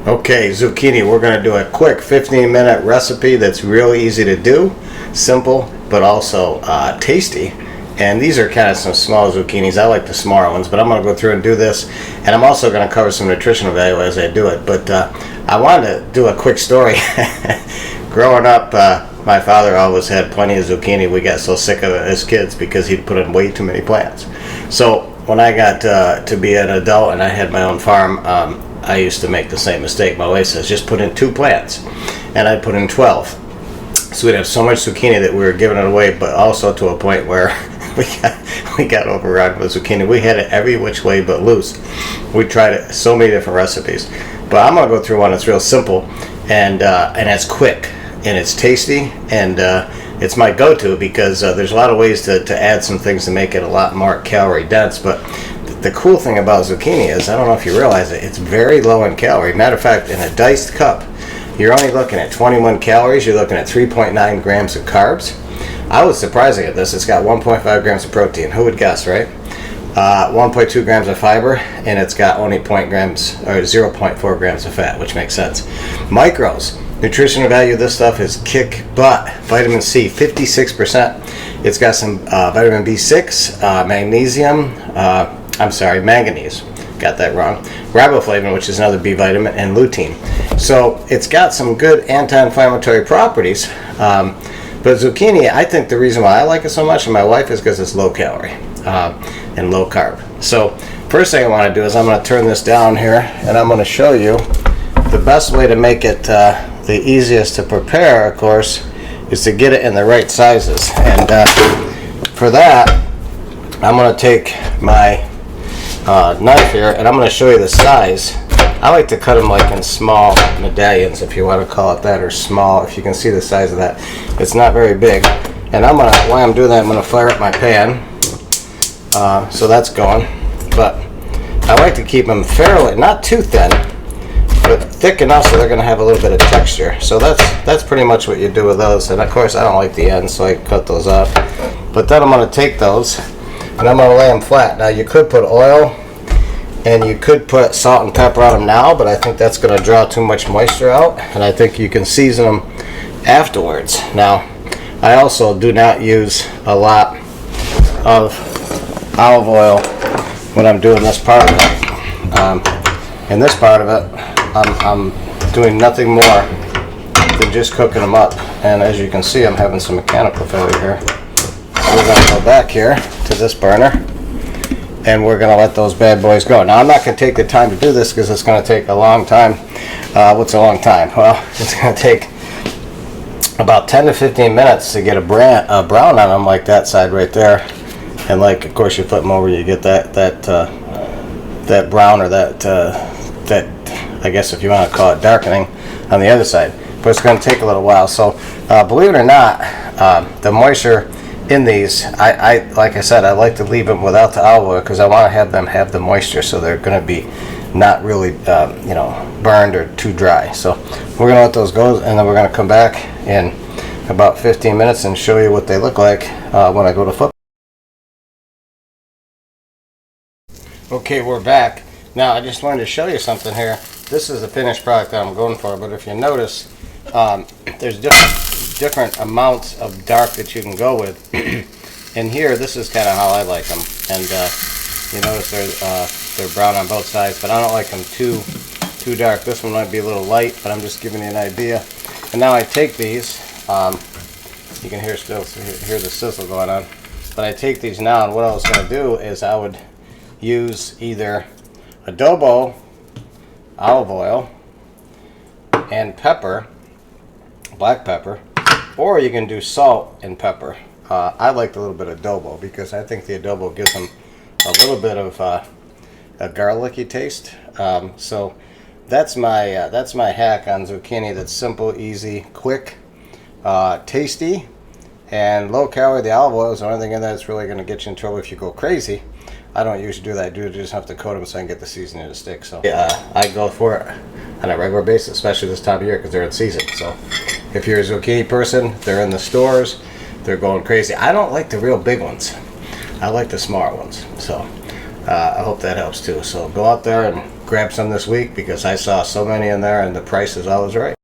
Okay, zucchini, we're going to do a quick 15-minute recipe that's real easy to do, simple, but also tasty. And these are kind of some small zucchinis. I like the smaller ones, but I'm going to go through and do this. And I'm also going to cover some nutritional value as I do it. But I wanted to do a quick story. Growing up, my father always had plenty of zucchini. We got so sick of it as kids because he'd put in way too many plants. So when I got to be an adult and I had my own farm, I used to make the same mistake. My wife says, just put in 2 plants. And I'd put in 12. So we'd have so much zucchini that we were giving it away, but also to a point where we got overrun with zucchini. We had it every which way but loose. We tried it so many different recipes. But I'm going to go through one that's real simple, and it's quick, and it's tasty, and it's my go-to because there's a lot of ways to add some things to make it a lot more calorie dense. But the cool thing about zucchini is, I don't know if you realize it, it's very low in calorie. Matter of fact, in a diced cup, you're only looking at 21 calories. You're looking at 3.9 grams of carbs. I was surprising at this. It's got 1.5 grams of protein. Who would guess, right? 1.2 grams of fiber, and it's got only 0.4 grams of fat, which makes sense. Micros. Nutritional value of this stuff is kick butt. Vitamin C, 56%. It's got some vitamin B6, magnesium, manganese. Got that wrong. Riboflavin, which is another B vitamin, and lutein. So it's got some good anti-inflammatory properties. But zucchini, I think the reason why I like it so much, and my wife, is because it's low calorie and low carb. So first thing I want to do is I'm going to turn this down here, and I'm going to show you the best way to make it the easiest to prepare, of course, is to get it in the right sizes. And for that, I'm going to take my knife here, and I'm going to show you the size. I like to cut them like in small medallions, if you want to call it that, or small, if you can see the size of that. It's not very big. And while I'm doing that, I'm going to fire up my pan. So that's going. But I like to keep them fairly, not too thin, but thick enough so they're going to have a little bit of texture. So that's pretty much what you do with those. And of course, I don't like the ends, so I cut those off. But then I'm going to take those, and I'm going to lay them flat. Now, you could put oil, and you could put salt and pepper on them now, but I think that's going to draw too much moisture out, and I think you can season them afterwards. Now, I also do not use a lot of olive oil when I'm doing this part of it. In this part of it, I'm doing nothing more than just cooking them up, and as you can see, I'm having some mechanical failure here. So we're going to go back here to this burner, and we're going to let those bad boys go. Now, I'm not going to take the time to do this because it's going to take a long time. What's a long time? Well, it's going to take about 10 to 15 minutes to get a brown on them, like that side right there. And like, of course, you flip them over, you get that brown, or that I guess if you want to call it darkening, on the other side. But it's going to take a little while. So believe it or not, the moisture in these, like I said, I like to leave them without the olive oil because I want to have them have the moisture, so they're going to be not really burned or too dry. So we're going to let those go, and then we're going to come back in about 15 minutes and show you what they look like when I go to flip. Okay, we're back. Now, I just wanted to show you something here. This is the finished product that I'm going for, but if you notice, there's different amounts of dark that you can go with. And here, this is kind of how I like them. And you notice they're brown on both sides, but I don't like them too dark. This one might be a little light, but I'm just giving you an idea. And now I take these. You can hear the sizzle going on. But I take these now, and what I was going to do is I would use either adobo, olive oil, and pepper, black pepper, or you can do salt and pepper. I like a little bit of adobo because I think the adobo gives them a little bit of a garlicky taste. So that's my hack on zucchini. That's simple, easy, quick, tasty, and low calorie. The olive oil is the only thing in there that's really going to get you in trouble if you go crazy. I don't usually do that. I do just have to coat them so I can get the seasoning to stick. So I go for it on a regular basis, especially this time of year because they're in season. So if you're a zucchini person, they're in the stores, they're going crazy. I don't like the real big ones. I like the smaller ones. So I hope that helps too. So go out there and grab some this week, because I saw so many in there and the price is always right.